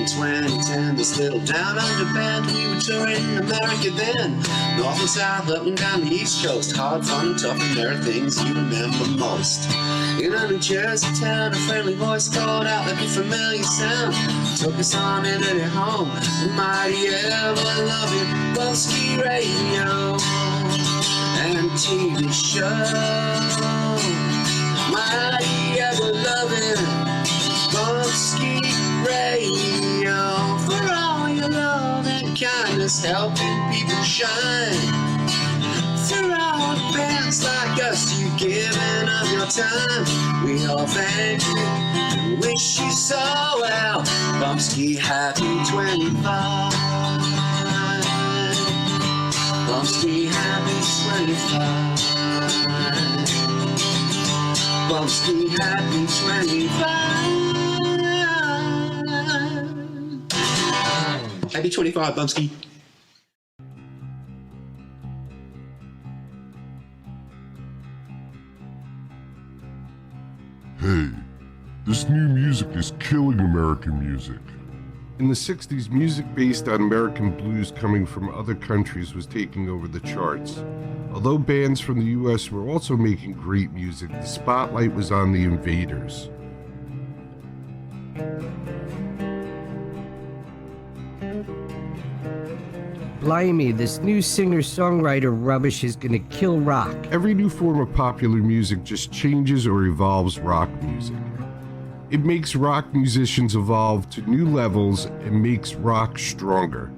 2010. This little down under band, we were touring America then. North and south, up and down the East Coast. Hard, fun, tough, and there are things you remember most. In a New Jersey town, a friendly voice called out like a familiar sound. Took us on into their home, the mighty ever-loving Bumpskey Radio and TV show. Mighty ever-loving Bumpskey Radio, for all your love and kindness, helping people shine. For all the bands like us, you've given up your time. We all thank you and wish you so well. Bumpskey, happy 25. Bumpskey, happy 25. Bumpskey, happy 25. Happy 25, Bumpskey. Hey, this new music is killing American music. In the 60s, music based on American blues coming from other countries was taking over the charts. Although bands from the US were also making great music, the spotlight was on the Invaders. Blimey, this new singer-songwriter rubbish is gonna kill rock. Every new form of popular music just changes or evolves rock music. It makes rock musicians evolve to new levels and makes rock stronger.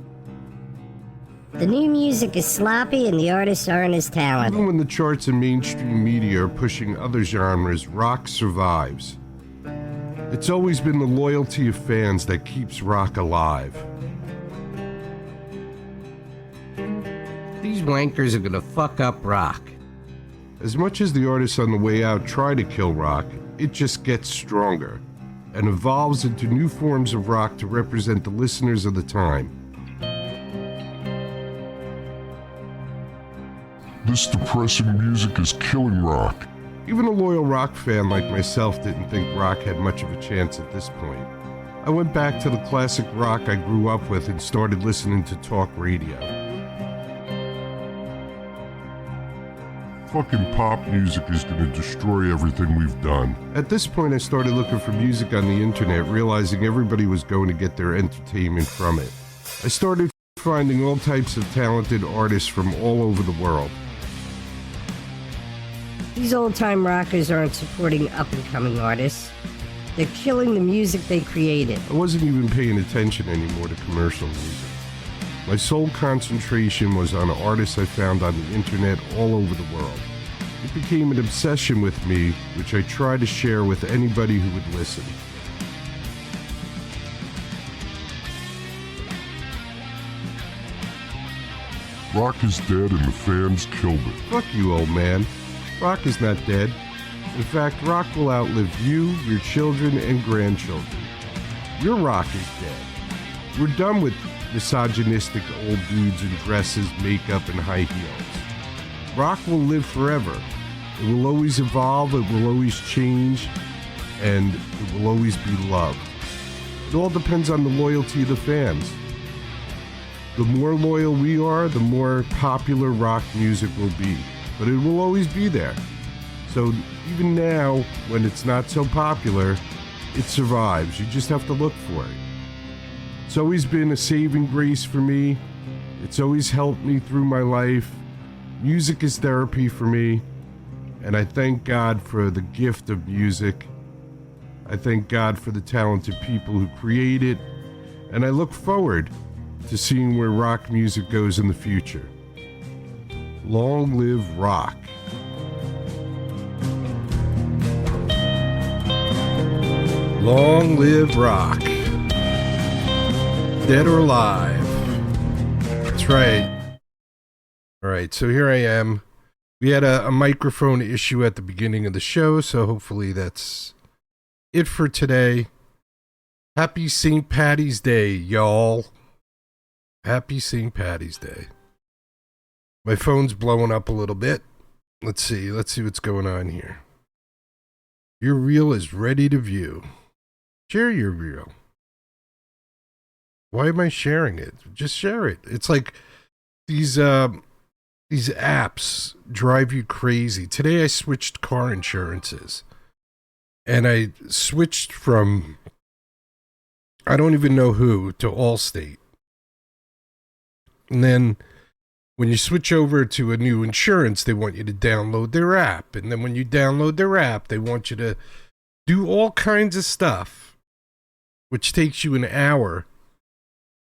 The new music is sloppy and the artists aren't as talented. Even when the charts and mainstream media are pushing other genres, rock survives. It's always been the loyalty of fans that keeps rock alive. These wankers are gonna fuck up rock. As much as the artists on the way out try to kill rock, it just gets stronger and evolves into new forms of rock to represent the listeners of the time. This depressing music is killing rock. Even a loyal rock fan like myself didn't think rock had much of a chance at this point. I went back to the classic rock I grew up with and started listening to talk radio. Fucking pop music is gonna destroy everything we've done. At this point, I started looking for music on the internet, realizing everybody was going to get their entertainment from it. I started finding all types of talented artists from all over the world. These old-time rockers aren't supporting up-and-coming artists. They're killing the music they created. I wasn't even paying attention anymore to commercial music. My sole concentration was on artists I found on the internet all over the world. It became an obsession with me, which I try to share with anybody who would listen. Rock is dead and the fans killed it. Fuck you, old man. Rock is not dead. In fact, rock will outlive you, your children, and grandchildren. Your rock is dead. We're done with misogynistic old dudes in dresses, makeup, and high heels. Rock will live forever. It will always evolve, it will always change, and it will always be loved. It all depends on the loyalty of the fans. The more loyal we are, the more popular rock music will be. But it will always be there. So even now, when it's not so popular, it survives. You just have to look for it. It's always been a saving grace for me. It's always helped me through my life. Music is therapy for me. And I thank God for the gift of music. I thank God for the talented people who create it. And I look forward to seeing where rock music goes in the future. Long live rock. Long live rock. Dead or alive. That's right. All right, so here I am. We had a microphone issue at the beginning of the show, so hopefully that's it for today. Happy St. Patty's Day, y'all. Happy St. Patty's Day. My phone's blowing up a little bit. Let's see what's going on here. Your reel is ready to view. Share your reel. Why am I sharing it? Just share it. It's like these apps drive you crazy. Today I switched car insurances. And I switched from I don't even know who to Allstate. And then when you switch over to a new insurance, they want you to download their app. And then when you download their app, they want you to do all kinds of stuff, which takes you an hour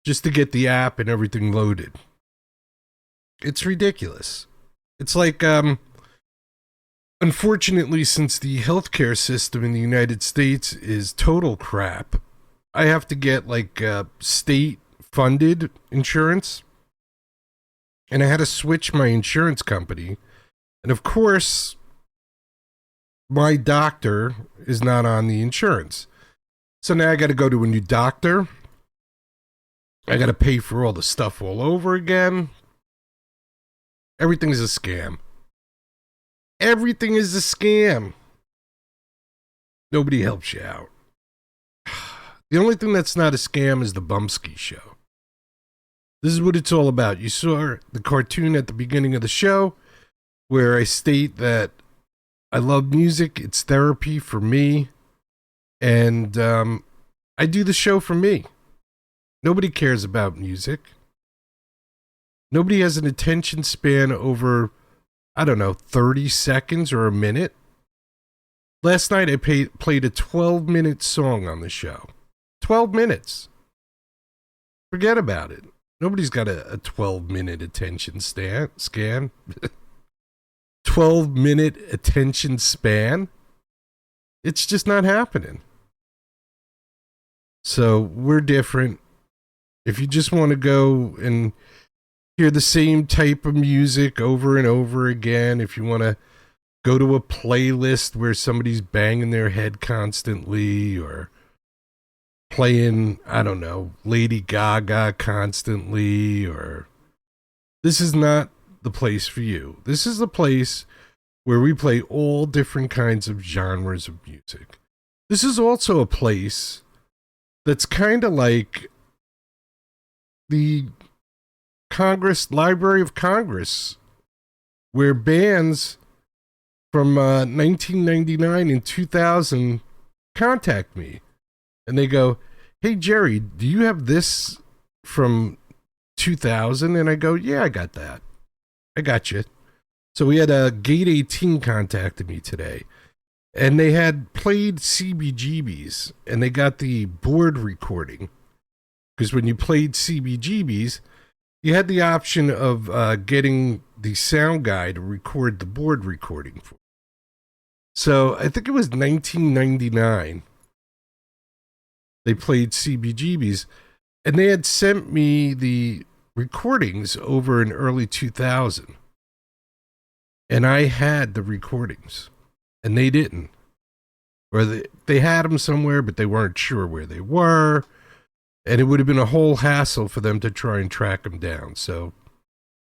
just to get the app and everything loaded. It's ridiculous. It's like, unfortunately, since the healthcare system in the United States is total crap, I have to get like state-funded insurance. And I had to switch my insurance company. And of course, my doctor is not on the insurance. So now I got to go to a new doctor. I got to pay for all the stuff all over again. Everything's a scam. Everything is a scam. Nobody helps you out. The only thing that's not a scam is the Bumpskey Show. This is what it's all about. You saw the cartoon at the beginning of the show where I state that I love music. It's therapy for me. And I do the show for me. Nobody cares about music. Nobody has an attention span over, 30 seconds or a minute. Last night I played a 12-minute song on the show. 12 minutes. Forget about it. Nobody's got a 12-minute attention span. 12-minute attention span? It's just not happening. So we're different. If you just want to go and hear the same type of music over and over again, if you want to go to a playlist where somebody's banging their head constantly or playing, Lady Gaga constantly, or this is not the place for you. This is the place where we play all different kinds of genres of music. This is also a place that's kind of like the Library of Congress, where bands from 1999 and 2000 contact me. And they go, "Hey, Jerry, do you have this from 2000? And I go, "Yeah, I got that. I got you." So we had a Gate 18 contacted me today. And they had played CBGBs. And they got the board recording. Because when you played CBGBs, you had the option of getting the sound guy to record the board recording for you. So I think it was 1999. They played CBGBs, and they had sent me the recordings over in early 2000. And I had the recordings, and they didn't. Or they had them somewhere, but they weren't sure where they were. And it would have been a whole hassle for them to try and track them down. So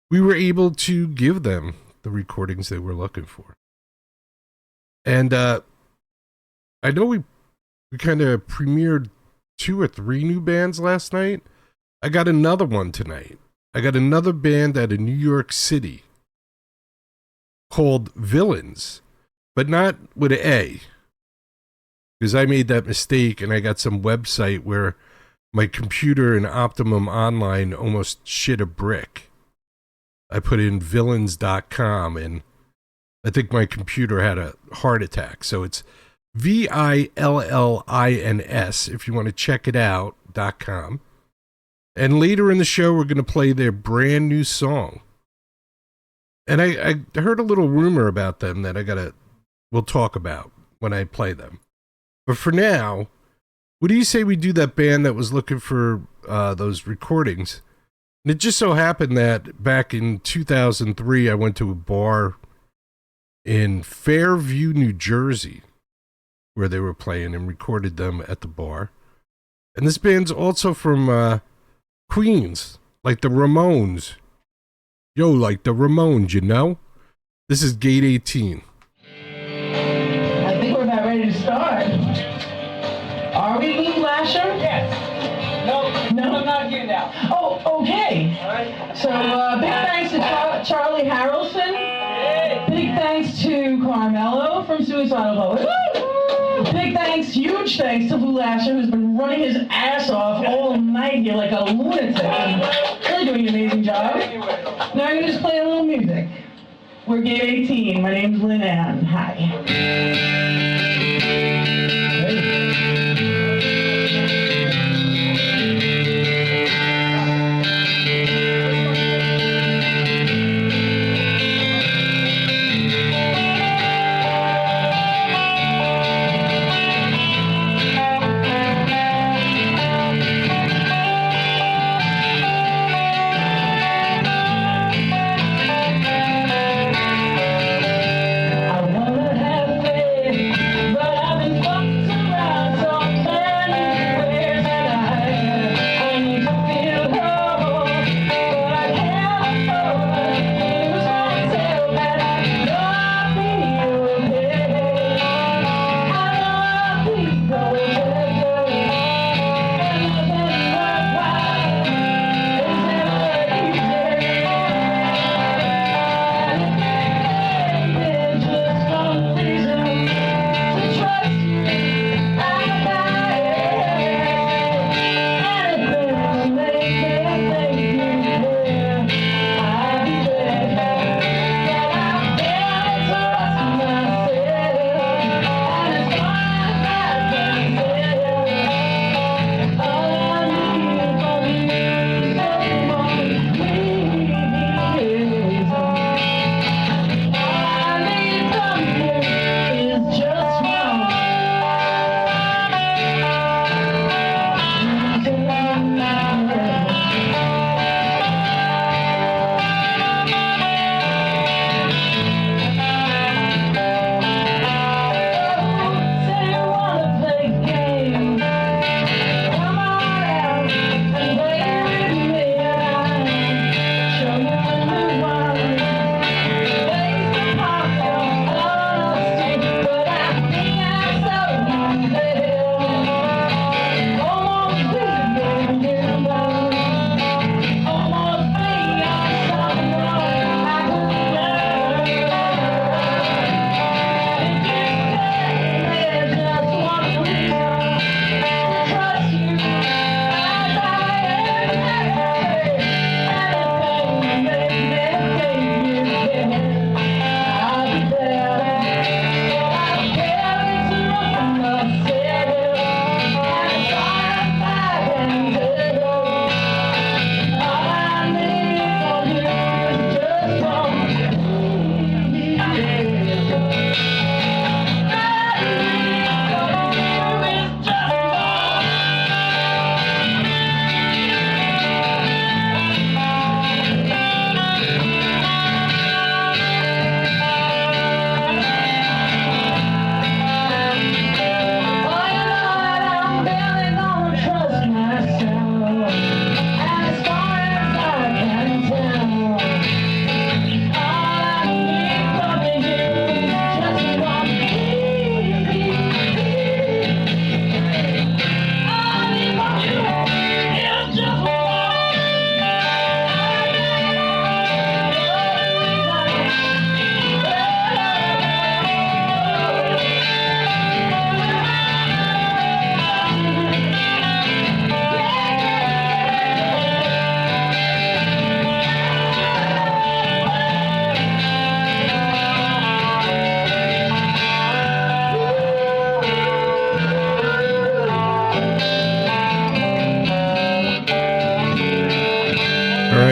we were able to give them the recordings they were looking for. And I know we kind of premiered 2 or 3 new bands last night. I got another one tonight. I got another band out of New York City called Villains, but not with an A. Because I made that mistake and I got some website where my computer in Optimum Online almost shit a brick. I put in villains.com and I think my computer had a heart attack. So it's VILLINS, if you want to check it out, .com. And later in the show, we're going to play their brand new song. And I heard a little rumor about them that we'll talk about when I play them. But for now, what do you say we do that band that was looking for those recordings? And it just so happened that back in 2003, I went to a bar in Fairview, New Jersey, where they were playing and recorded them at the bar. And this band's also from Queens, like the Ramones. Yo, like the Ramones, you know? This is Gate 18. I think we're about ready to start. Are we, Lou Lasher? Yes. No. No, I'm not here now. Oh, okay. So, big thanks to Charlie Harrelson. Big thanks to Carmelo from Suicidal Boys. Big thanks, huge thanks to Lou Lasher, who's been running his ass off all night here like a lunatic and really doing an amazing job. Now I'm going to just play a little music. We're Gate 18. My name's Lynn Ann. Hi.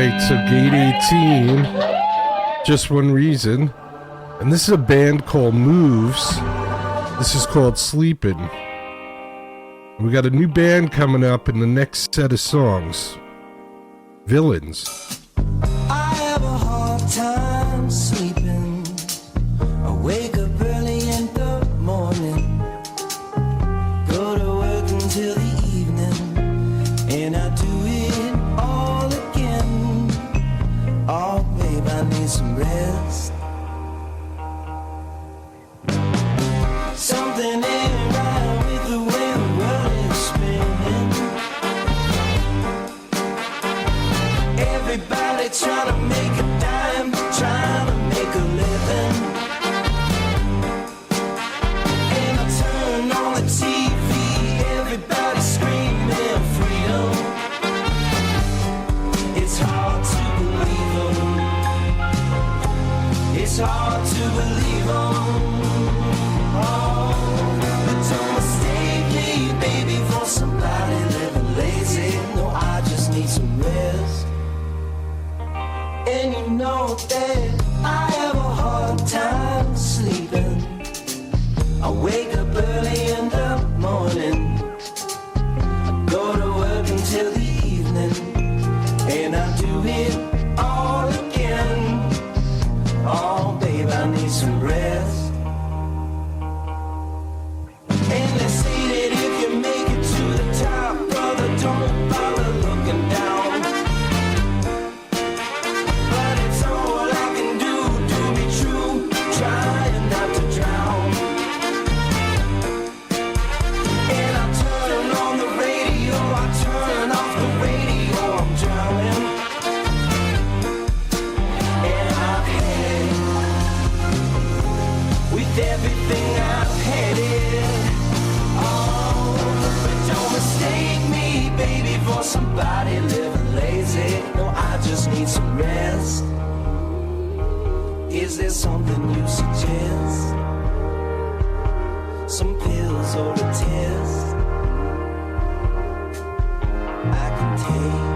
right, so Gate 18, Just One Reason. And this is a band called Moves. This is called Sleepin'. We got a new band coming up in the next set of songs. Villains. I have a hard time sleeping. I wake up early in the morning, go to work until the evening, and I do it all again. Oh, babe, I need some rest. Something ain't right with the way the world is spinning. with everything I've headed. Oh, but don't mistake me, baby, for somebody living lazy. No, I just need some rest. Is there something you suggest? Some pills or a test I can take.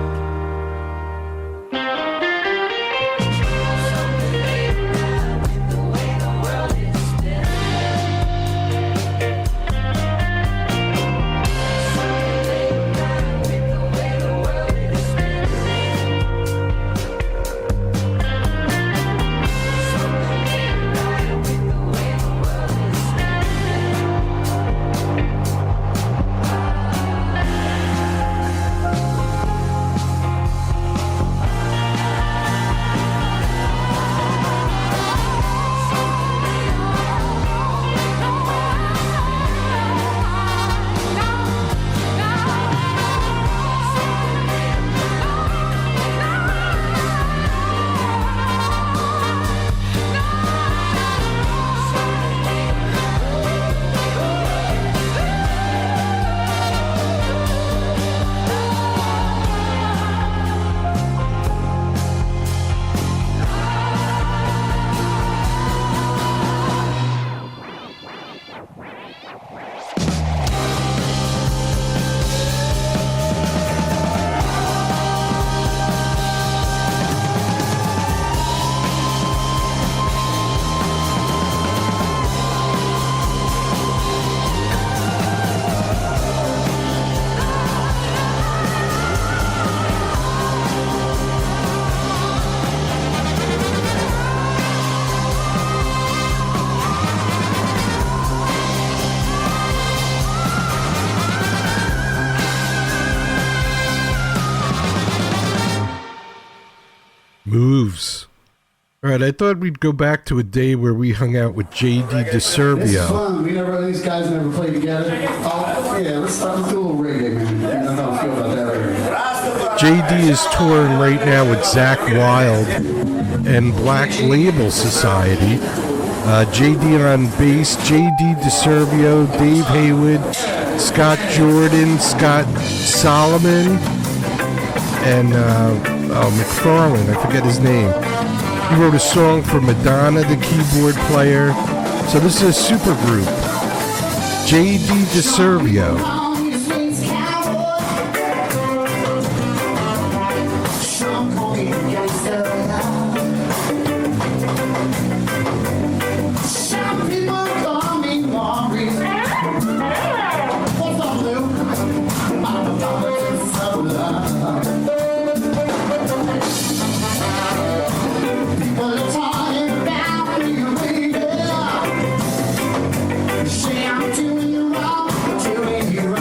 Moves. All right, I thought we'd go back to a day where we hung out with J.D. DeServio. This is fun. These guys never played together. Oh, yeah, let's do a little reggae, man. You know how I feel about that reggae. J.D. is touring right now with Zach Wild and Black Label Society. J.D. on bass, J.D. DeServio, Dave Haywood, Scott Jordan, Scott Solomon, and McFarlane, I forget his name. He wrote a song for Madonna, the keyboard player. So this is a super group. J.D. DeServio. Say I'm doing you wrong, doing you right.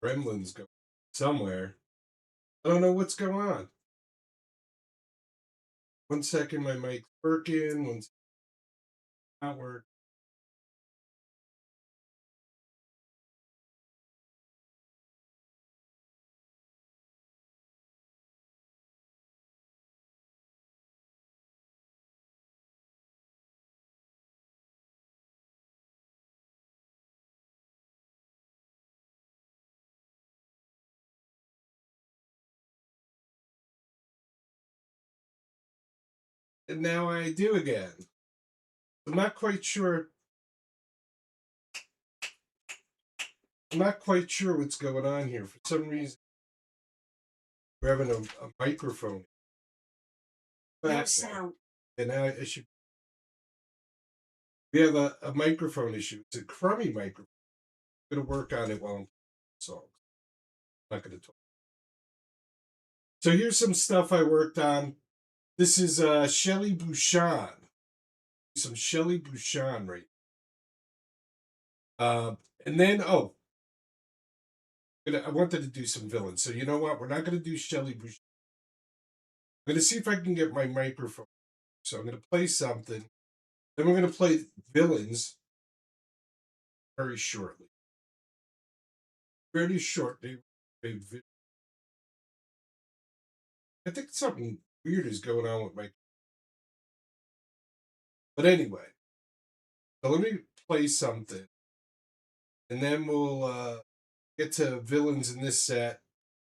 gremlins go somewhere. I don't know what's going on. 1 second, my mic's working. 1 second, not working. And now I do again. I'm not quite sure. I'm not quite sure what's going on here. For some reason, we're having a microphone. No sound. And now I should. We have a microphone issue. It's a crummy microphone. I'm going to work on it while I'm playing songs. I'm not going to talk. So here's some stuff I worked on. This is Shelley Bouchon. Some Shelley Bouchon right. And then, I wanted to do some villains. So you know what? We're not going to do Shelley Bouchon. I'm going to see if I can get my microphone. So I'm going to play something. Then we're going to play villains very shortly. Very shortly. I think something weird is going on with my. But anyway, so let me play something. And then we'll get to villains in this set.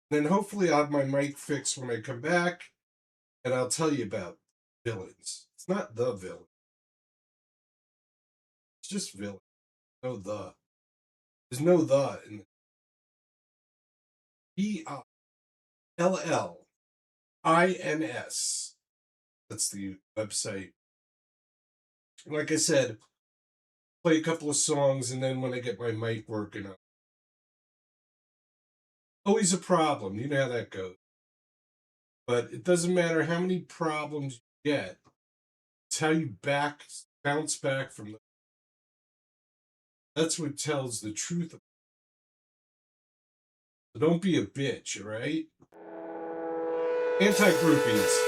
And then hopefully I'll have my mic fixed when I come back. And I'll tell you about villains. It's not the villain. It's just villain. No the. There's no the in the VILLINS. That's the website. And like I said, play a couple of songs, and then when I get my mic working up. Always a problem. You know how that goes. But it doesn't matter how many problems you get. It's how you bounce back from them. That's what tells the truth. So don't be a bitch, all right? Anti-groupies.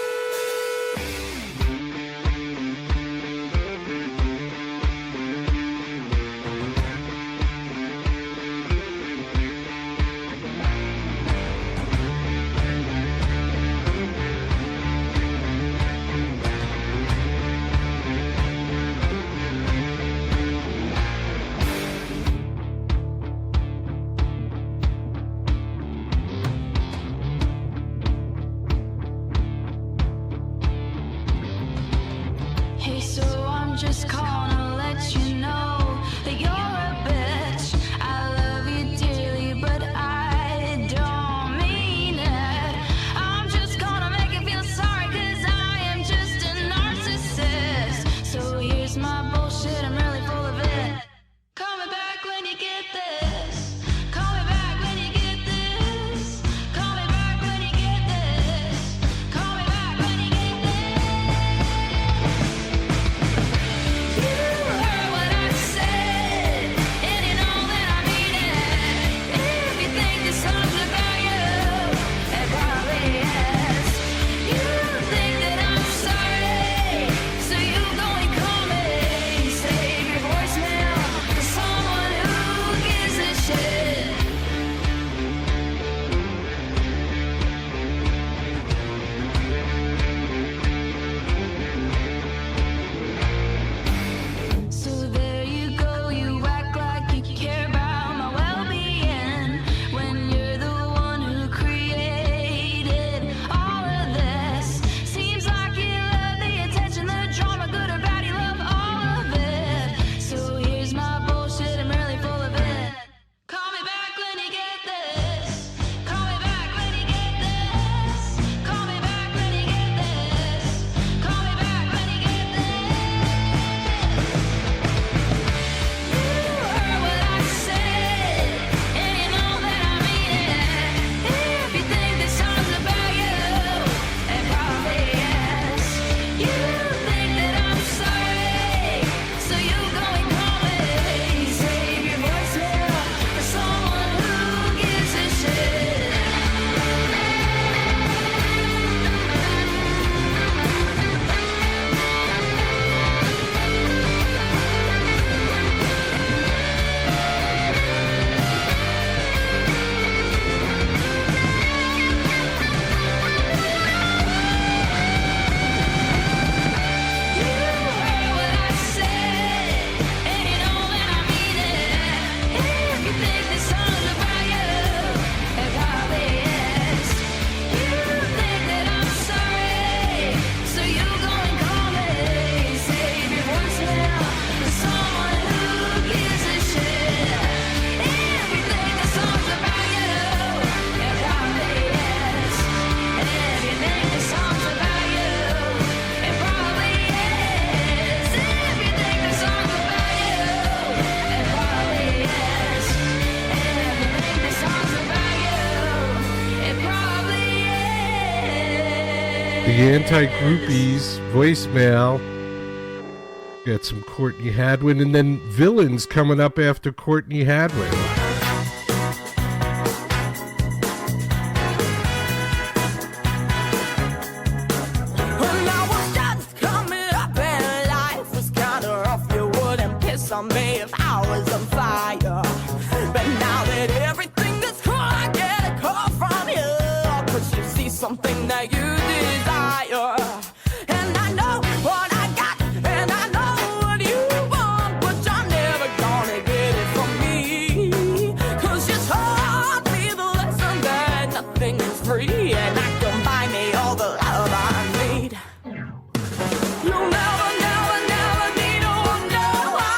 Hey, so I'm just calling to let you know that you're a bitch. I love you dearly, but I don't mean it. I'm just gonna make you feel sorry, 'cause I am just a narcissist. So here's my bullshit, I'm really full of it. Call me back when you get this. Call me back when you get this. Call me back when you get this. Call me back when you get this. The Anti-Groupies voicemail. Got some Courtney Hadwin, and then Villains coming up after Courtney Hadwin. When I was just coming up and life was kinda rough, you wouldn't piss on me if I was on fire. But now that everything is cool, I get a call from you, 'cause you see something that you desire. And I know what I got, and I know what you want, but you're never gonna get it from me. 'Cause you taught me the lesson that nothing is free, and I can buy me all the love I need. You'll never, never, never need to wonder why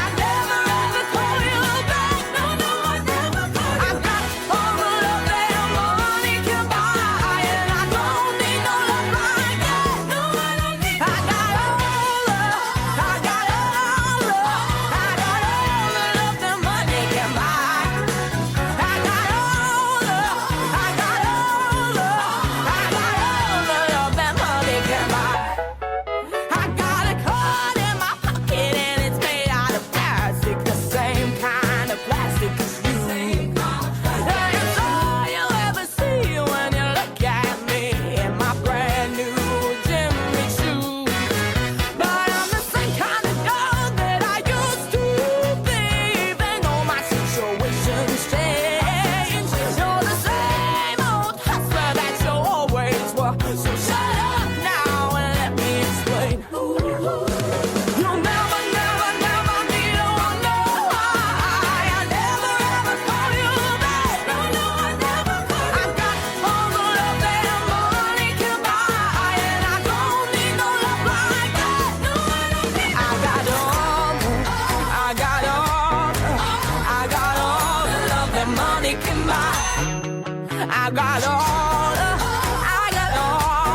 I never ever call you back. No, no, I never call you back. I got all the love that money can buy, and I don't need no love like that. No, I don't need. I got all the, I got all the, I got all the love that money can buy. I got all the, I got all the, I got all the love that money can buy. I got a card in my pocket and it's made out of plastic, the same kind of plastic as you. And it's all you'll ever see when you look at me in my brand new Jimmy shoes. But I'm the same kind of girl that I used to be, even though my situation's changed. You're the same old hustler that you always were. So shut up now and let me explain. You'll never, never, never need to wonder why I never ever call you back. No, no, I never call you. I got all the love that money can buy, and I don't need no love like that. No, I don't need. I got all the, I got all the, I got all the love that money can buy. I got all the, I got all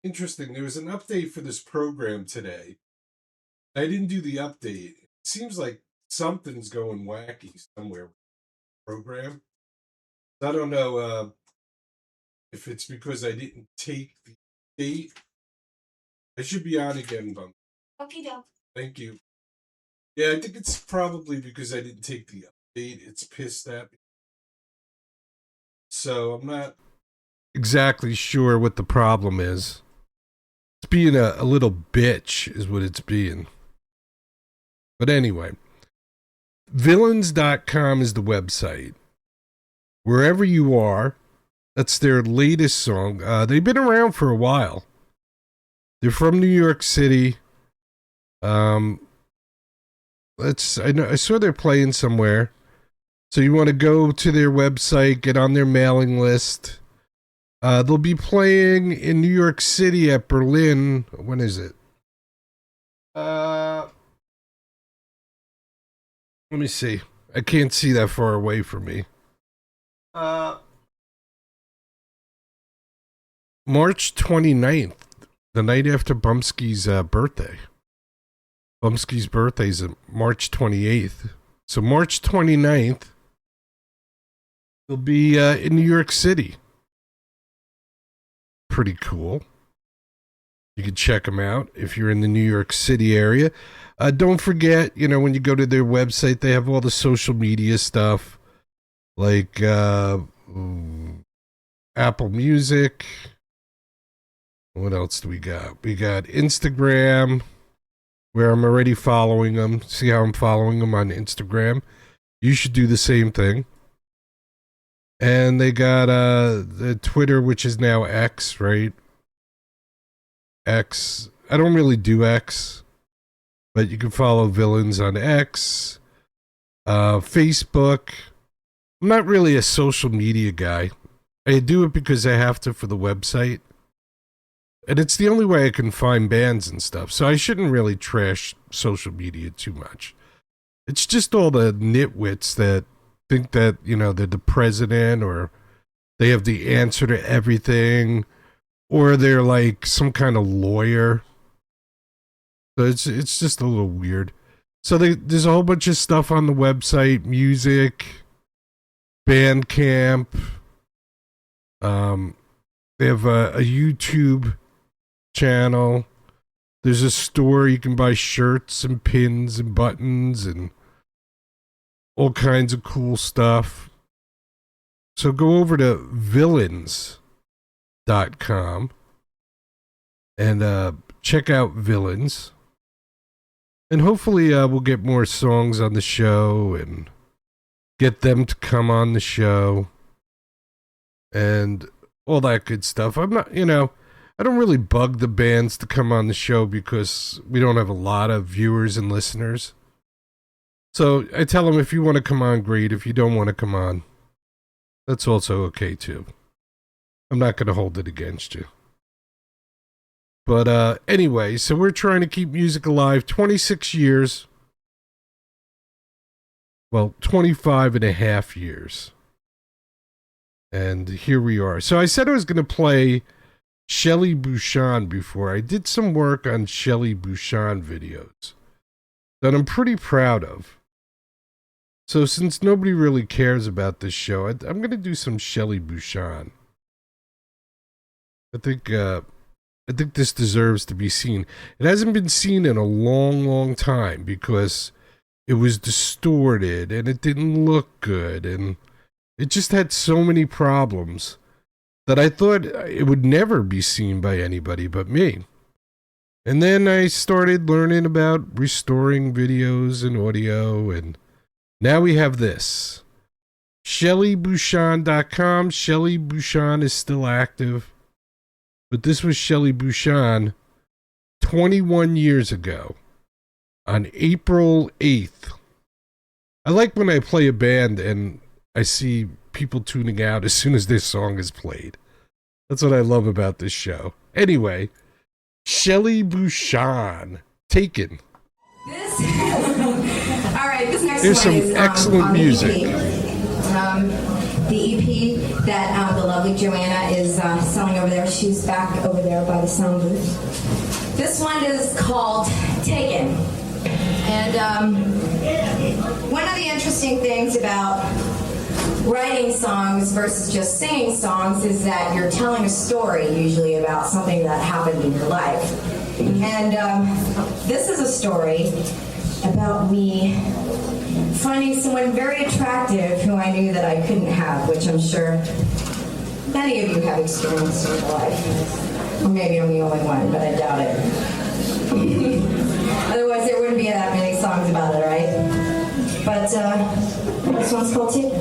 Interesting. There was an update for this program today. I didn't do the update. It seems like something's going wacky somewhere with the program. I don't know if it's because I didn't take the date. I should be on again, Bump. Okay, doke. Thank you. Yeah, I think it's probably because I didn't take the update. It's pissed at me. So I'm not exactly sure what the problem is. It's being a little bitch is what it's being. But anyway, villains.com is the website. Wherever you are, that's their latest song. They've been around for a while. They're from New York City. I saw they're playing somewhere. So you want to go to their website, get on their mailing list. They'll be playing in New York City at Berlin. When is it? Let me see. I can't see that far away from me. March 29th, the night after Bumpskey's birthday. Bumpskey's birthday is March 28th. So March 29th, they'll be in New York City. Pretty cool. You can check them out if you're in the New York City area. Don't forget, when you go to their website, they have all the social media stuff, like Apple Music. What else do we got? We got Instagram, where I'm already following them. See how I'm following them on Instagram? You should do the same thing. And they got the Twitter, which is now X, right? X. I don't really do X, but you can follow Villains on X. Facebook. I'm not really a social media guy. I do it because I have to for the website. And it's the only way I can find bands and stuff. So I shouldn't really trash social media too much. It's just all the nitwits that think that, they're the president or they have the answer to everything or they're like some kind of lawyer. So it's just a little weird. So there's a whole bunch of stuff on the website, music, Bandcamp. They have a YouTube channel. There's a store you can buy shirts and pins and buttons and all kinds of cool stuff. So go over to villains.com and check out Villains. And hopefully we'll get more songs on the show and get them to come on the show and all that good stuff. I'm not, I don't really bug the bands to come on the show because we don't have a lot of viewers and listeners. So I tell them if you want to come on, great. If you don't want to come on, that's also okay too. I'm not going to hold it against you. But anyway, so we're trying to keep music alive 26 years. Well, 25 and a half years. And here we are. So I said I was going to play Shelly Bouchon before. I did some work on Shelly Bouchon videos that I'm pretty proud of. So since nobody really cares about this show, I'm going to do some Shelly Bouchon. I think this deserves to be seen. It hasn't been seen in a long, long time because it was distorted and it didn't look good and it just had so many problems that I thought it would never be seen by anybody but me. And then I started learning about restoring videos and audio, and now we have this. ShellyBouchon.com. Shelly Bouchon is still active, but this was Shelly Bouchon 21 years ago on April 8th. I like when I play a band and I see people tuning out as soon as this song is played. That's what I love about this show. Anyway, Shelly Bouchon, Taken. All right, this next Here's one some is excellent on music. The EP that the lovely Joanna is selling over there. She's back over there by the sound booth. This one is called Taken. And one of the interesting things about writing songs versus just singing songs is that you're telling a story usually about something that happened in your life. And this is a story about me finding someone very attractive who I knew that I couldn't have, which I'm sure many of you have experienced in your life. Or maybe I'm the only one, but I doubt it. Otherwise, there wouldn't be that many songs about it, right? But this one's called Taken.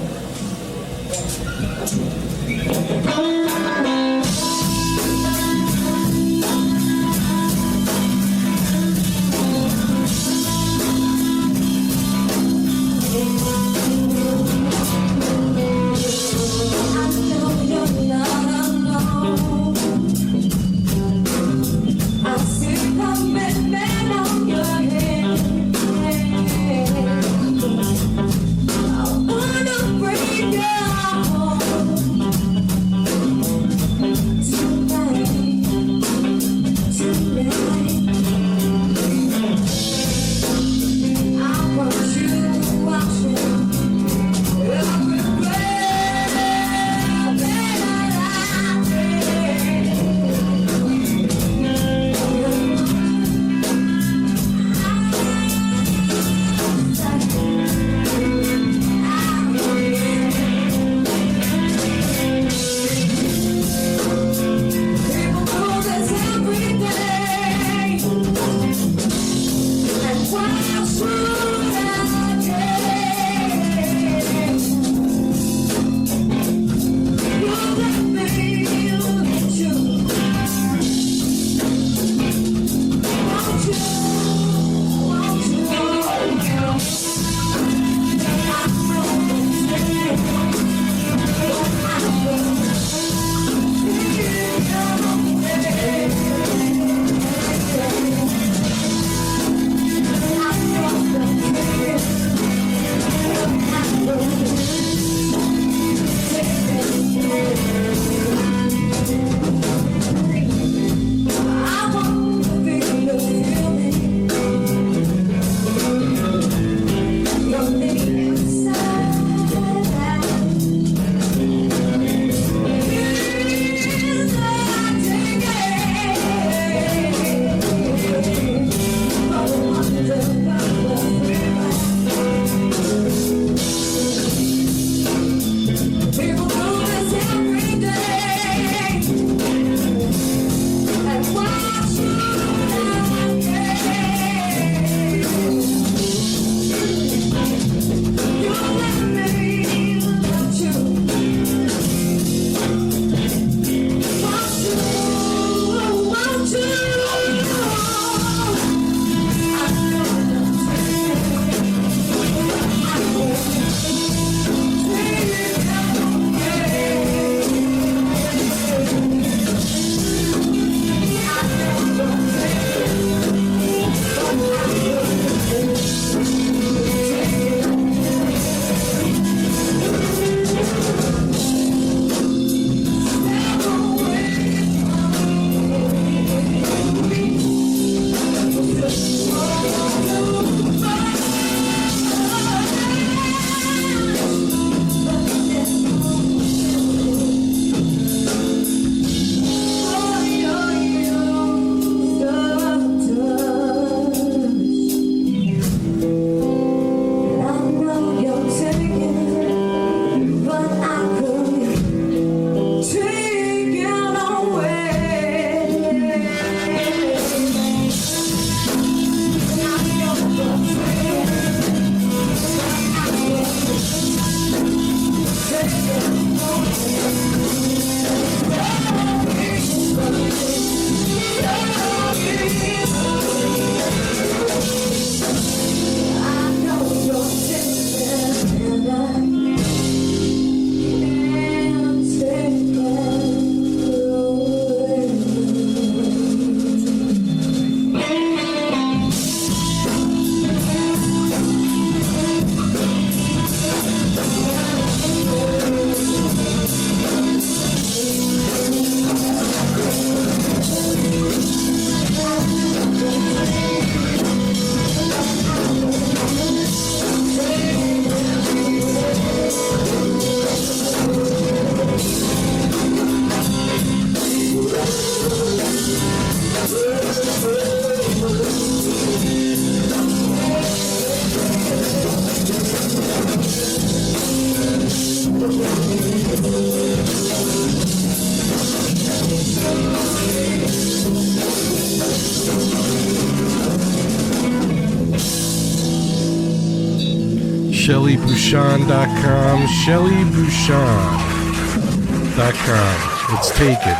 ShellyBouchon.com. ShellyBouchon.com. It's taken.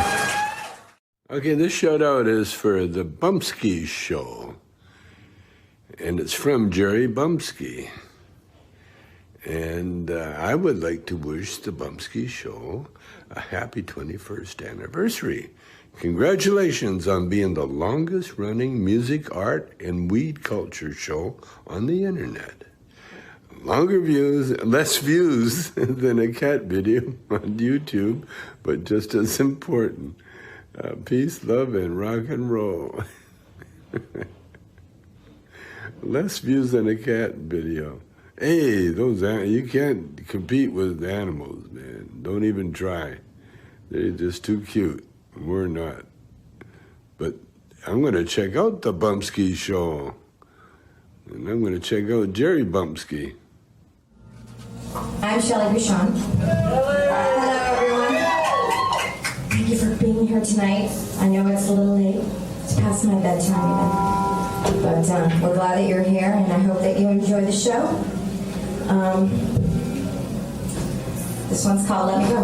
Okay, this shout out is for the Bumpskey Show. And it's from Jerry Bumpskey. And I would like to wish the Bumpskey Show a happy 21st anniversary. Congratulations on being the longest running music, art, and weed culture show on the internet. Longer views, less views than a cat video on YouTube, but just as important. Peace, love, and rock and roll. Less views than a cat video. Hey, you can't compete with animals, man. Don't even try. They're just too cute. We're not. But I'm going to check out the Bumpskey Show. And I'm going to check out Jerry Bumpskey. I'm Shelly Bouchon. Hello, everyone. Thank you for being here tonight. I know it's a little late. It's past my bedtime even. But we're glad that you're here, and I hope that you enjoy the show. This one's called Let Me Go.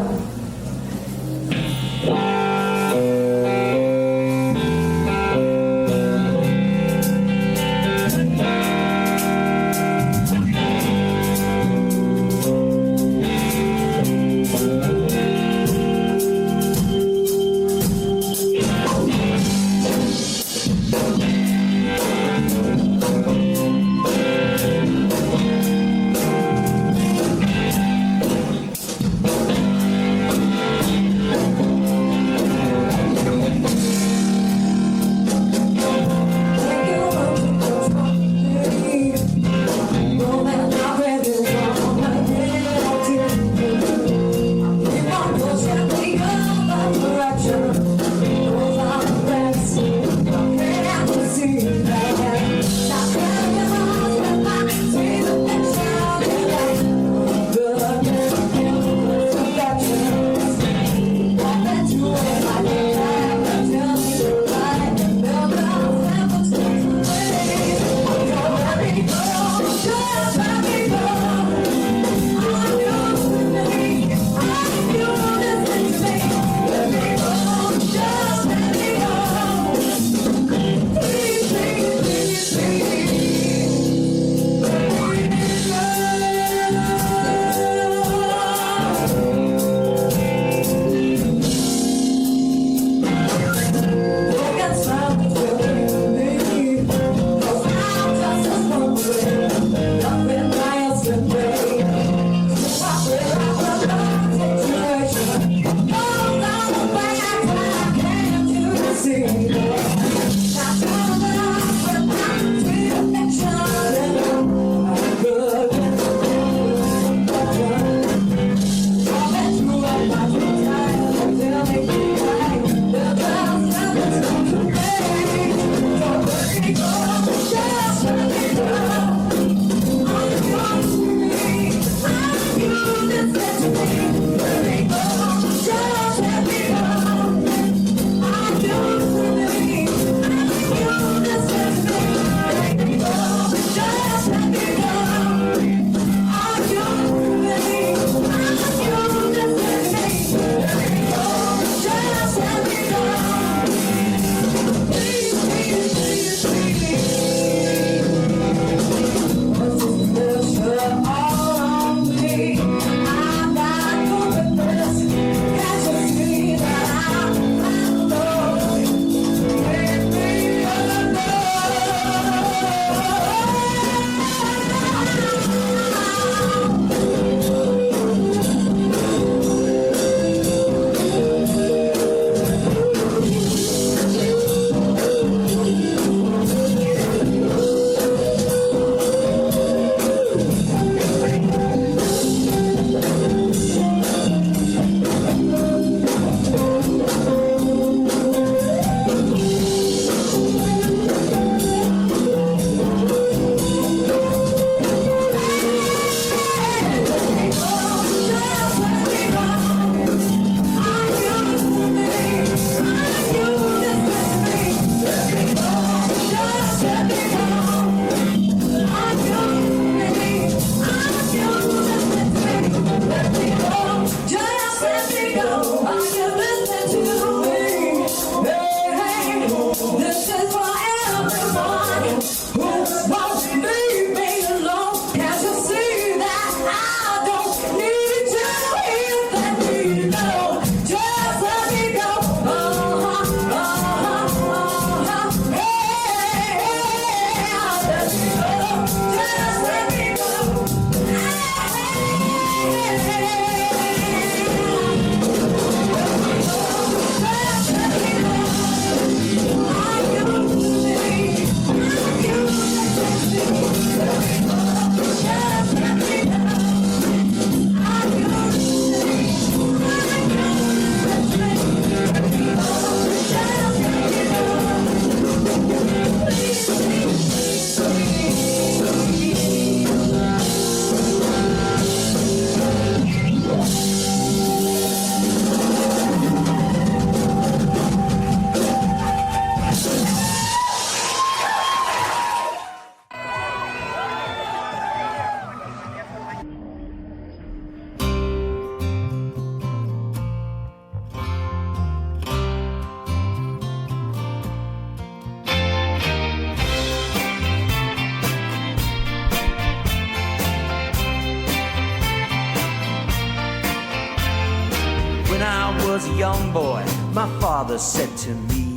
was a young boy, my father said to me,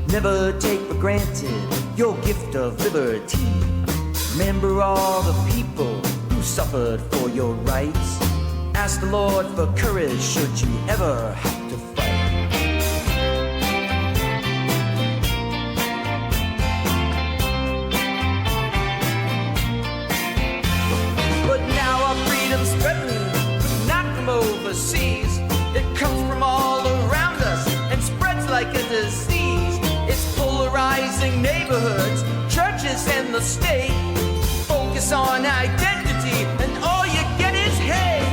never take for granted your gift of liberty. Remember all the people who suffered for your rights. Ask the Lord for courage should you ever have to fight. But now our freedom's threatened, but not from overseas. It comes from all around us and spreads like a disease. It's polarizing neighborhoods, churches, and the state. Focus on identity, and all you get is hate.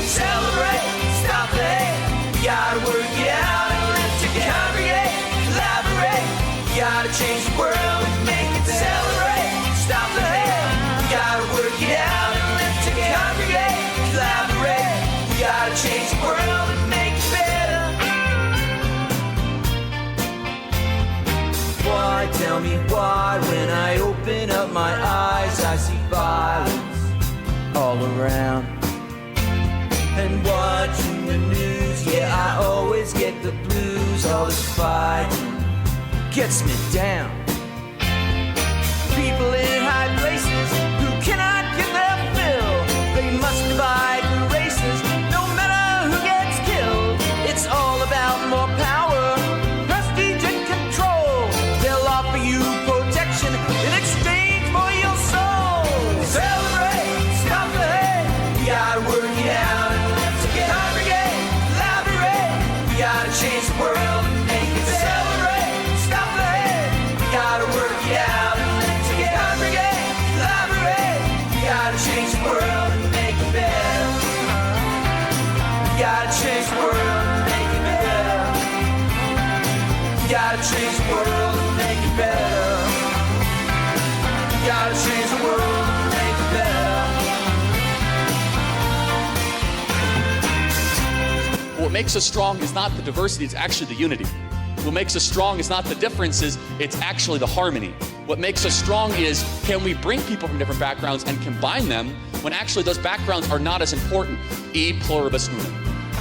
Celebrate, stop the hate. You gotta work it out and live to congregate, collaborate. You gotta change the world and make it celebrate. Stop the hate. You gotta work it out and live to congregate, collaborate. You gotta change the world and make it better. Why, tell me why, when I open up my eyes, I see violence all around. And watching the news, yeah, I always get the blues. All this fighting gets me down. People in high places who cannot get their fill, they must divide the races, no matter who gets killed. It's all about more power, prestige and control. They'll offer you protection in exchange for your soul. Celebrate, stop the hate. You gotta work it out and live to congregate, collaborate. You gotta change the world and make it celebrate. Stop the hate. You gotta work it out and live to congregate, collaborate. You gotta change the world and make it better. You gotta change the world and make it better. You gotta change the world and make it better. You gotta change the world and make it better. What makes us strong is not the diversity, it's actually the unity. What makes us strong is not the differences, it's actually the harmony. What makes us strong is, can we bring people from different backgrounds and combine them when actually those backgrounds are not as important? E pluribus unum.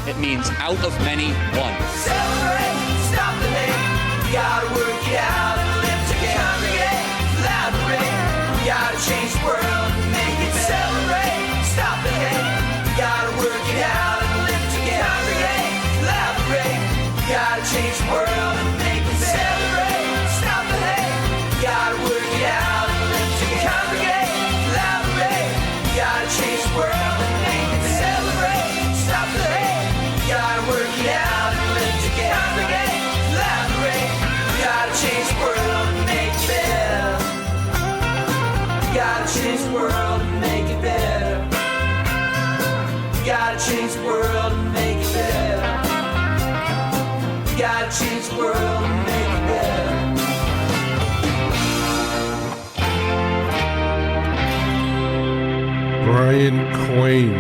It means out of many, one. Celebrate, stop the hate. You gotta work it out and live to congregate, collaborate. You gotta change the world and make it celebrate. Stop the hate. You gotta work it out and live to congregate, collaborate. You gotta change the world and make it celebrate. Stop the hate. You gotta work it out and live to congregate, collaborate. You gotta change the world and make it celebrate. Stop the hate. You gotta work it out and live to congregate, collaborate. You gotta change the world and make it better. You gotta change the world and make it better. You gotta change the world and make it better. You gotta change the world and make it better. Brian Quain.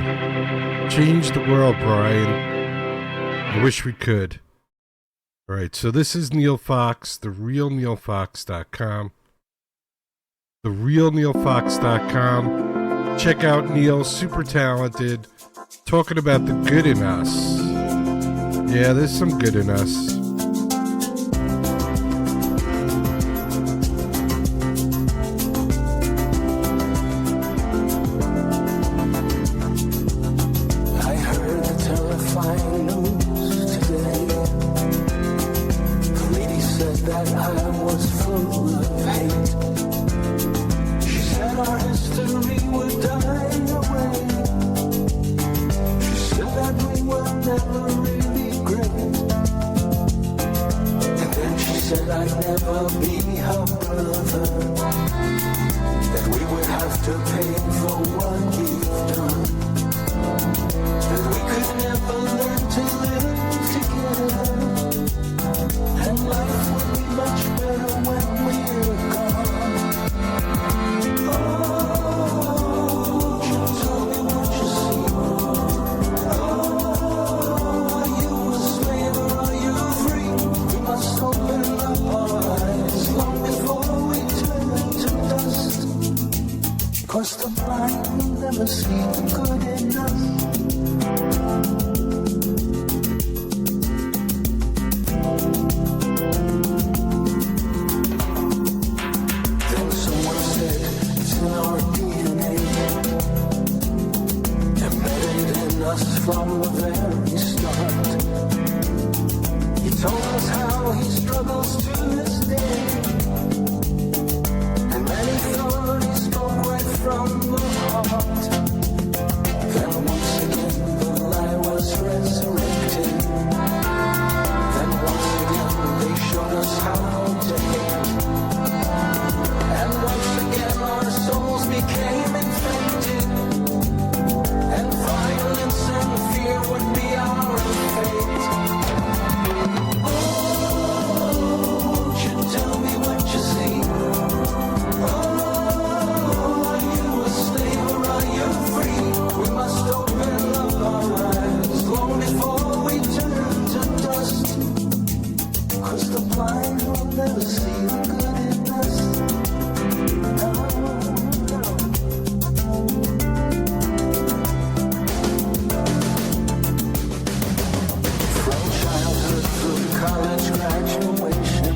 Change the world, Brian. I wish we could. All right, so this is Neil Fox, therealneilfox.com. Therealneilfox.com. Check out Neil, super talented, talking about the good in us. Yeah, there's some good in us. I heard the terrifying news today. The lady said that I was full of hate. She said our history would die away. She said that we were never really great. And then she said I'd never be her brother. That we would have to pay for what we've done. That we could never learn to live together. And life would be much better when we're gone. Oh, tell me what you see. Oh, are you a slave or are you free? We must open up our eyes long before we turn to dust. 'Cause the blind will never see the good in us. 'cause the blind will never see the good in us. No, no. From childhood through college graduation,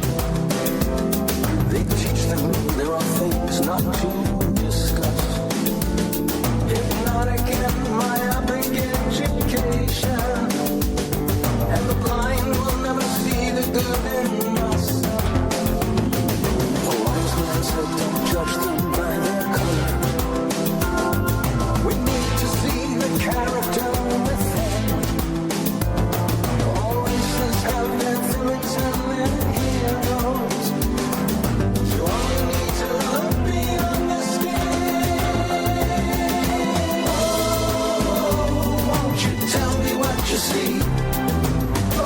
they teach them there are things not to discuss. Hypnotic and myopic education, and the blind will never see the good in us. A wise man said, don't judge them by their color. We need to see the character within. All races have their villains and their heroes. You only need to look beyond the skin. Oh, won't you tell me what you see? Oh,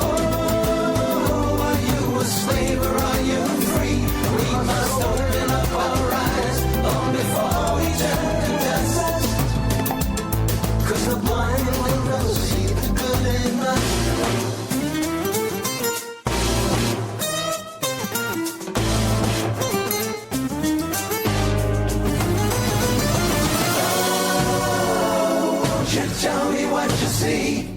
are you a slave or are you free? We must open up our eyes long before we turn to dust. 'Cause the blind will never see the good in us. Won't you tell me what you see?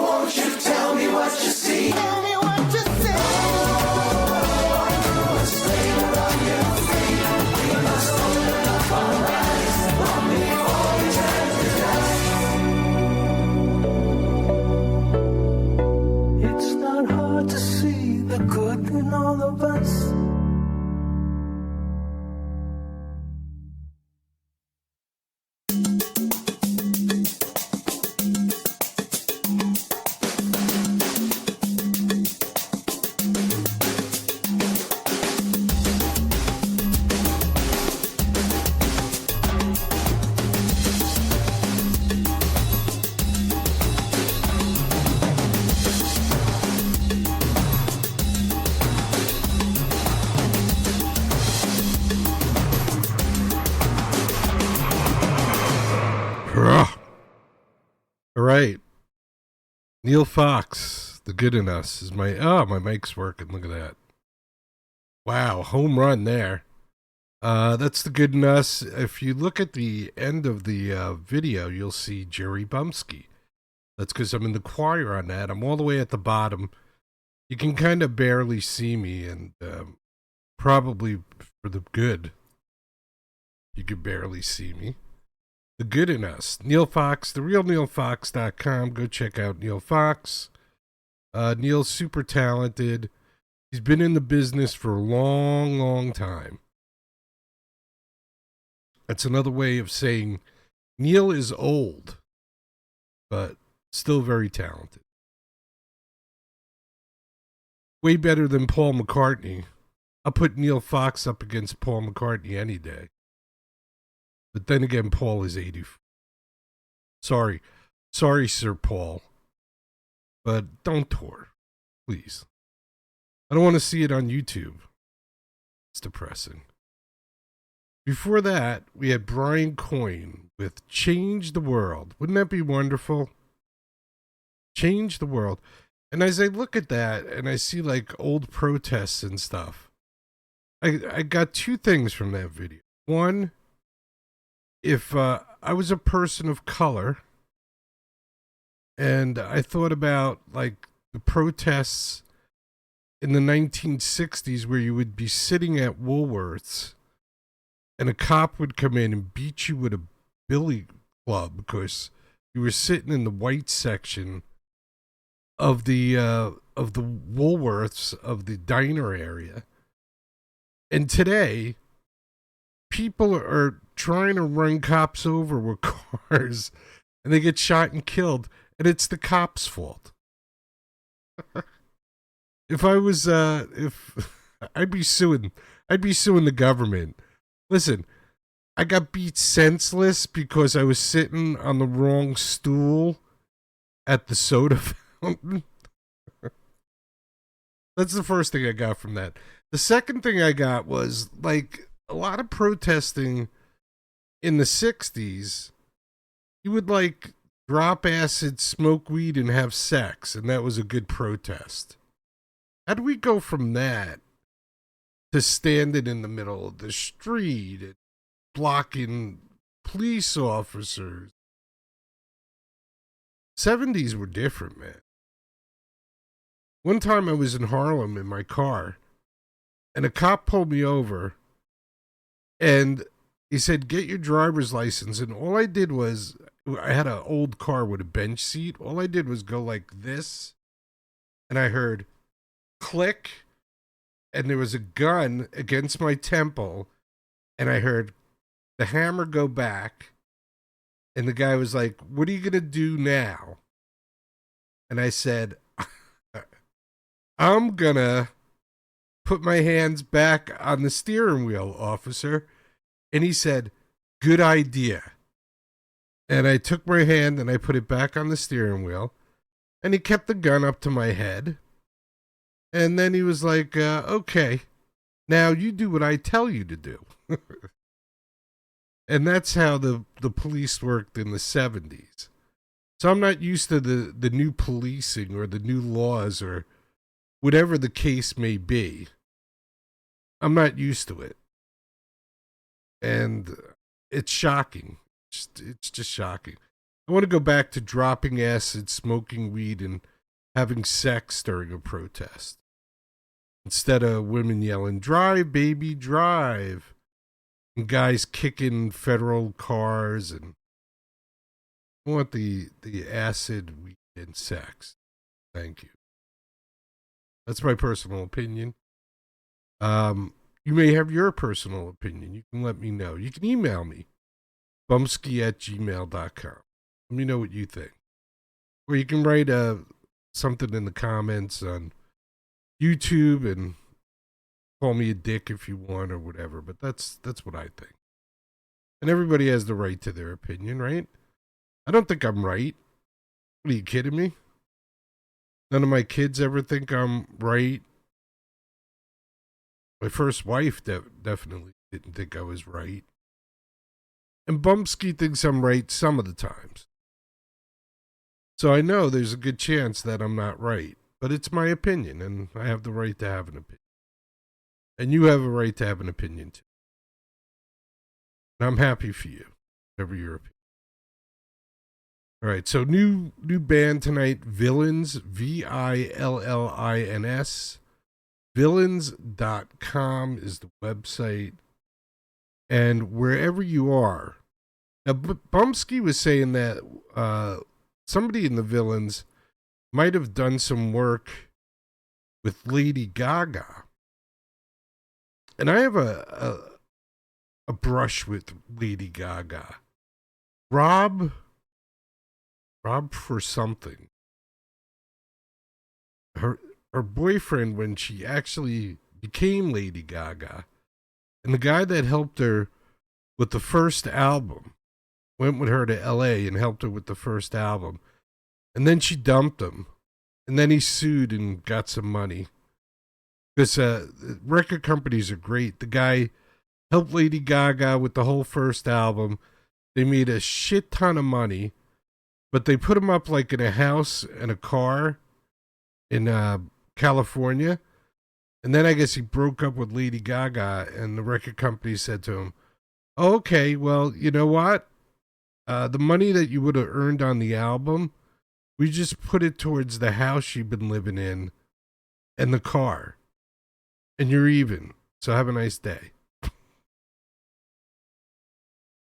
Won't you tell me what you see? Tell me what you see. Are you a slave or are you free? We must open up our eyes long before we turn to dust. It's not hard to see the good in all of us. All right. Neil Fox, The Good in Us is my mic's working. Look at that. Wow, home run there. That's The Good in Us. If you look at the end of the video, you'll see Jerry Bumpskey. That's because I'm in the choir on that. I'm all the way at the bottom. You can kind of barely see me, and probably for the good, you could barely see me. The Good in Us. Neil Fox, therealneilfox.com. Go check out Neil Fox. Neil's super talented. He's been in the business for a long, long time. That's another way of saying Neil is old, but still very talented. Way better than Paul McCartney. I'll put Neil Fox up against Paul McCartney any day. But then again, Paul is 84. Sorry, Sir Paul. But don't tour, please. I don't want to see it on YouTube. It's depressing. Before that, we had Brian Coyne with Change the World. Wouldn't that be wonderful? Change the World. And as I look at that and I see like old protests and stuff, I got two things from that video. One, if I was a person of color and I thought about like the protests in the 1960s where you would be sitting at Woolworths and a cop would come in and beat you with a billy club because you were sitting in the white section of the Woolworths of the diner area. And today, people are trying to run cops over with cars and they get shot and killed, and it's the cops' fault. If I was if I'd be suing the government. Listen, I got beat senseless because I was sitting on the wrong stool at the soda fountain. That's the first thing I got from that. The second thing I got was like a lot of protesting in the 60s. You would like drop acid, smoke weed, and have sex, and that was a good protest. How do we go from that to standing in the middle of the street and blocking police officers? 70s were different, man. One time I was in Harlem in my car, and a cop pulled me over, and he said, "Get your driver's license." And all I did was, I had an old car with a bench seat. All I did was go like this, and I heard click, and there was a gun against my temple, and I heard the hammer go back, and the guy was like, "What are you going to do now?" And I said, "I'm going to put my hands back on the steering wheel, officer." And he said, "Good idea." And I took my hand and I put it back on the steering wheel, and he kept the gun up to my head. And then he was like, "Okay, now you do what I tell you to do." And that's how the police worked in the 70s. So I'm not used to the new policing or the new laws or whatever the case may be. I'm not used to it. And it's shocking. It's just shocking. I want to go back to dropping acid, smoking weed, and having sex during a protest. Instead of women yelling, "Drive, baby, drive." And guys kicking federal cars. And I want the acid, weed, and sex. Thank you. That's my personal opinion. You may have your personal opinion. You can let me know. You can email me, bumpskey@gmail.com. Let me know what you think. Or you can write something in the comments on YouTube and call me a dick if you want or whatever. But that's what I think. And everybody has the right to their opinion, right? I don't think I'm right. What, are you kidding me? None of my kids ever think I'm right. My first wife definitely didn't think I was right. And Bumpskey thinks I'm right some of the times. So I know there's a good chance that I'm not right. But it's my opinion, and I have the right to have an opinion. And you have a right to have an opinion too. And I'm happy for you, whatever your opinion. All right, so new band tonight, Villains, Villins. Villains.com is the website. And wherever you are. Now, Bumpskey was saying that somebody in the Villains might have done some work with Lady Gaga. And I have a brush with Lady Gaga. Rob for something. Her boyfriend, when she actually became Lady Gaga, and the guy that helped her with the first album, went with her to LA and helped her with the first album. And then she dumped him. And then he sued and got some money. Because record companies are great. The guy helped Lady Gaga with the whole first album. They made a shit ton of money. But they put him up like in a house and a car. in California. And then I guess he broke up with Lady Gaga, and the record company said to him, oh, okay, well, you know what? The money that you would have earned on the album, we just put it towards the house you've been living in and the car. And you're even. So have a nice day.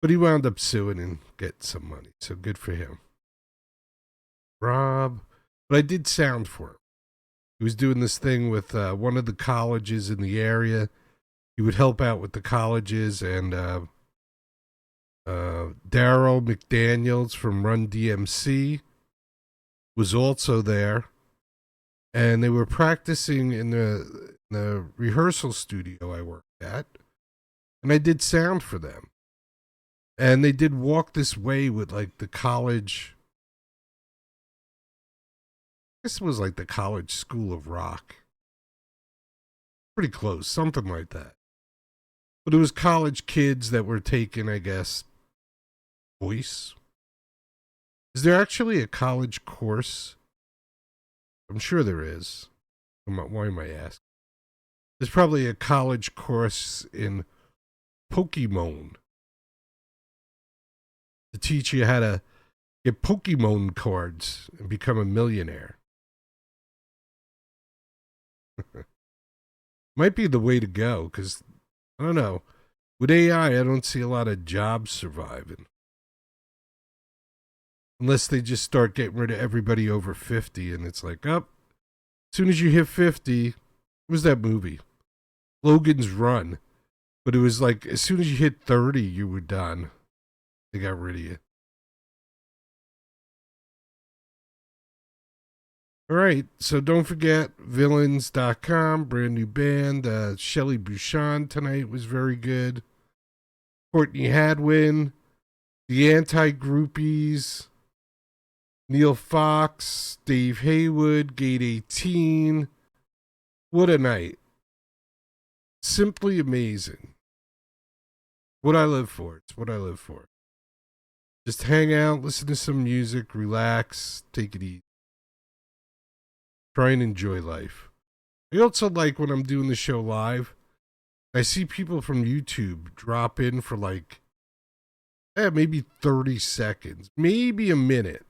But he wound up suing and getting some money. So good for him. Rob. But I did sound for him. He was doing this thing with one of the colleges in the area. He would help out with the colleges, and Daryl McDaniels from Run DMC was also there. And they were practicing in the rehearsal studio I worked at. And I did sound for them. And they did Walk This Way with like the college. This was like the college school of rock. Pretty close, something like that. But it was college kids that were taking, I guess, voice. Is there actually a college course? I'm sure there is. Why am I asking? There's probably a college course in Pokemon to teach you how to get Pokemon cards and become a millionaire. Might be the way to go, because, I don't know, with AI, I don't see a lot of jobs surviving. Unless they just start getting rid of everybody over 50, and it's like, as soon as you hit 50, what was that movie? Logan's Run. But it was like, as soon as you hit 30, you were done. They got rid of you. All right, so don't forget villains.com, brand new band. Shelly Bouchon tonight was very good. Courtney Hadwin, the Anti-Groupies, Neil Fox, Dave Haywood, Gate 18. What a night. Simply amazing. What I live for. It's what I live for. Just hang out, listen to some music, relax, take it easy. Try and enjoy life. I also like when I'm doing the show live, I see people from YouTube drop in for like, maybe 30 seconds, maybe a minute.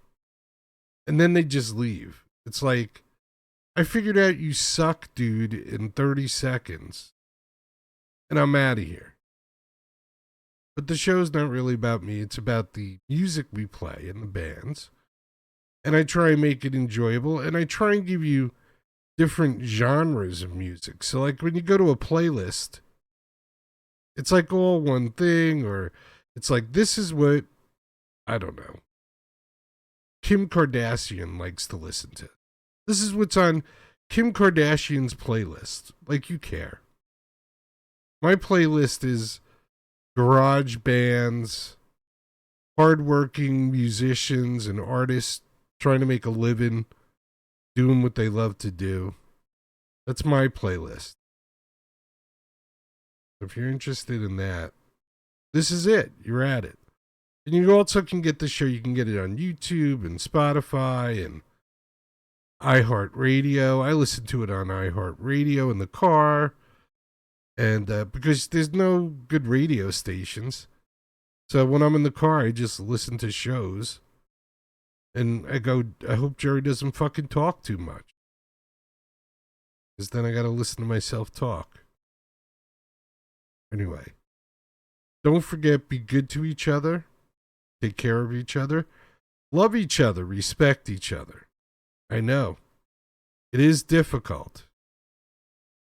And then they just leave. It's like, I figured out you suck, dude, in 30 seconds. And I'm out of here. But the show's not really about me. It's about the music we play and the bands. And I try and make it enjoyable. And I try and give you different genres of music. So like when you go to a playlist, it's like all one thing. Or it's like, this is what, I don't know, Kim Kardashian likes to listen to. This is what's on Kim Kardashian's playlist. Like you care. My playlist is garage bands, hardworking musicians and artists trying to make a living, doing what they love to do. That's my playlist. If you're interested in that, this is it. You're at it. And you also can get the show. You can get it on YouTube and Spotify and iHeartRadio. I listen to it on iHeartRadio in the car. And because there's no good radio stations. So when I'm in the car, I just listen to shows. And I go, I hope Jerry doesn't fucking talk too much. Because then I got to listen to myself talk. Anyway. Don't forget, be good to each other. Take care of each other. Love each other. Respect each other. I know. It is difficult.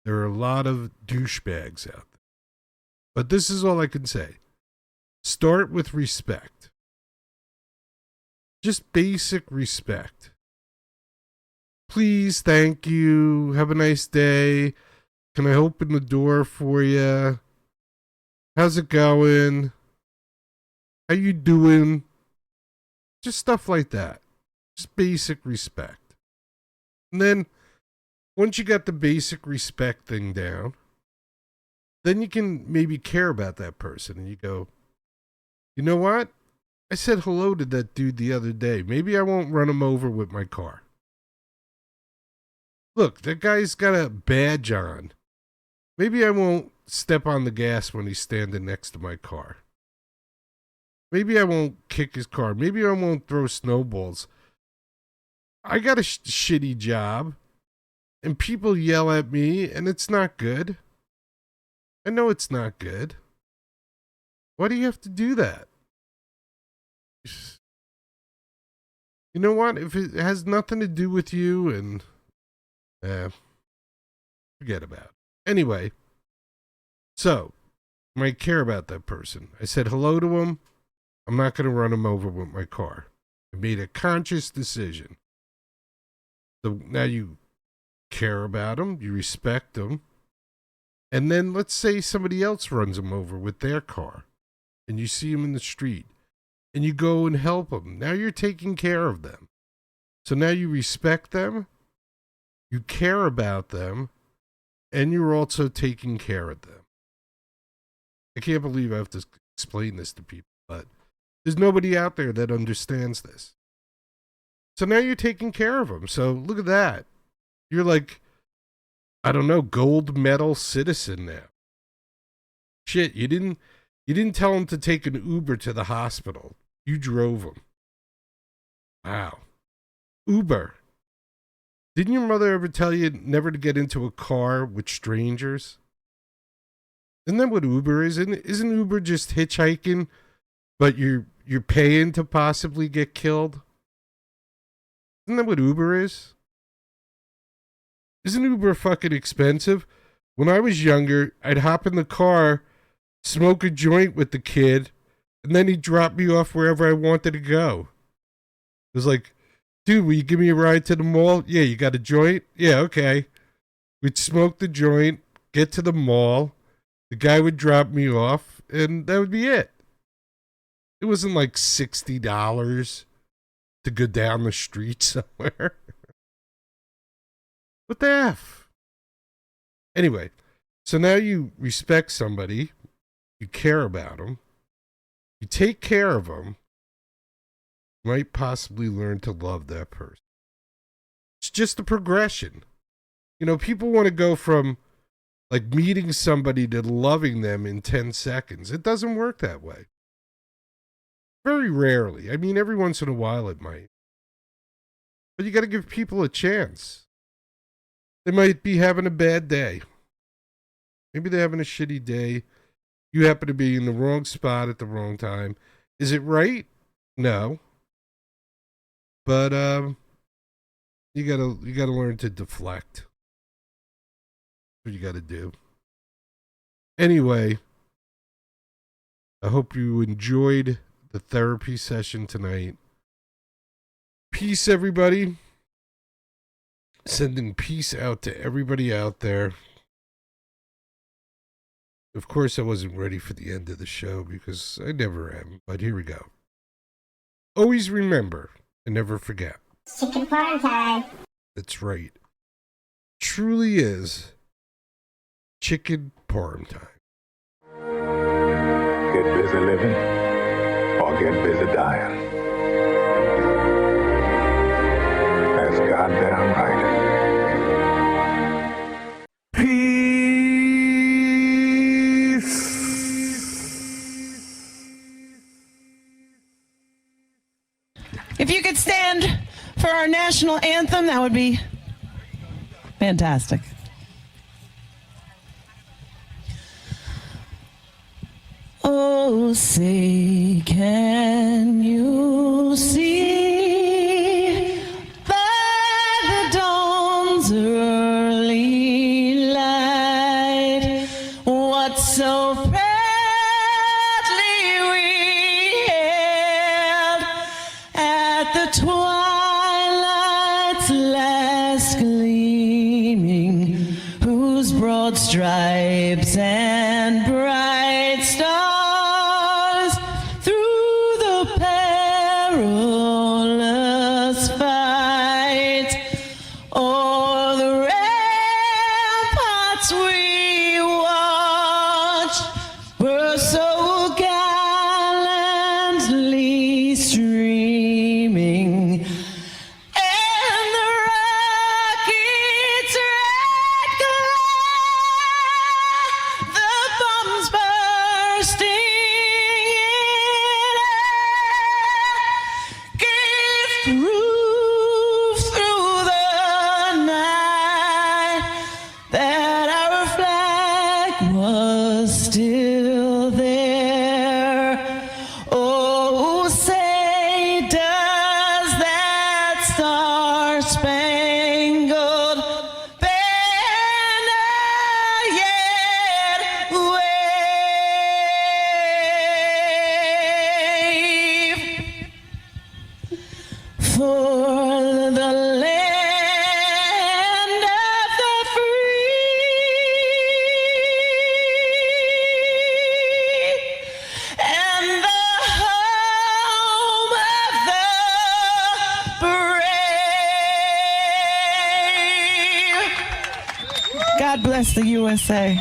There are a lot of douchebags out there. But this is all I can say. Start with respect. Just basic respect. Please, thank you. Have a nice day. Can I open the door for you? How's it going? How you doing? Just stuff like that. Just basic respect. And then, once you got the basic respect thing down, then you can maybe care about that person. And you go, you know what? I said hello to that dude the other day. Maybe I won't run him over with my car. Look, that guy's got a badge on. Maybe I won't step on the gas when he's standing next to my car. Maybe I won't kick his car. Maybe I won't throw snowballs. I got a shitty job, and people yell at me, and it's not good. I know it's not good. Why do you have to do that? You know what? If it has nothing to do with you, and forget about it. Anyway, so I might care about that person. I said hello to him. I'm not going to run him over with my car. I made a conscious decision. So now you care about him, you respect him, and then let's say somebody else runs him over with their car, and you see him in the street, and you go and help them. Now you're taking care of them. So now you respect them, you care about them, and you're also taking care of them. I can't believe I have to explain this to people, but there's nobody out there that understands this. So now you're taking care of them. So look at that. You're like, I don't know, gold medal citizen now. Shit, you didn't tell him to take an Uber to the hospital. You drove him. Wow. Uber. Didn't your mother ever tell you never to get into a car with strangers? Isn't that what Uber is? Isn't Uber just hitchhiking, but you're paying to possibly get killed? Isn't that what Uber is? Isn't Uber fucking expensive? When I was younger, I'd hop in the car, smoke a joint with the kid, and then he'd drop me off wherever I wanted to go. It was like, dude, will you give me a ride to the mall? Yeah, you got a joint? Yeah, okay. We'd smoke the joint, get to the mall, the guy would drop me off, and that would be it. It wasn't like $60 to go down the street somewhere. What the F? Anyway, so now you respect somebody, you care about them, you take care of them, you might possibly learn to love that person. It's just a progression. You know, people want to go from like meeting somebody to loving them in 10 seconds. It doesn't work that way. Very rarely. I mean, every once in a while it might. But you got to give people a chance. They might be having a bad day. Maybe they're having a shitty day. You happen to be in the wrong spot at the wrong time. Is it right? No. But you gotta learn to deflect. That's what you gotta do. Anyway, I hope you enjoyed the therapy session tonight. Peace, everybody. Sending peace out to everybody out there. Of course, I wasn't ready for the end of the show because I never am, but here we go. Always remember and never forget. Chicken parm time. That's right. Truly is chicken parm time. Get busy living or get busy dying. That's goddamn right. If you could stand for our national anthem, that would be fantastic. Oh, say, can you see by the dawn's early light what so proudly we hailed at the twilight's last gleaming, whose broad stripes and bright stars through the perilous fight o'er the ramparts we watched were so gallantly streaming, and the rockets still there. Oh, say does that star-spangled banner yet wave for the land of the free and the home of the brave. God bless the USA.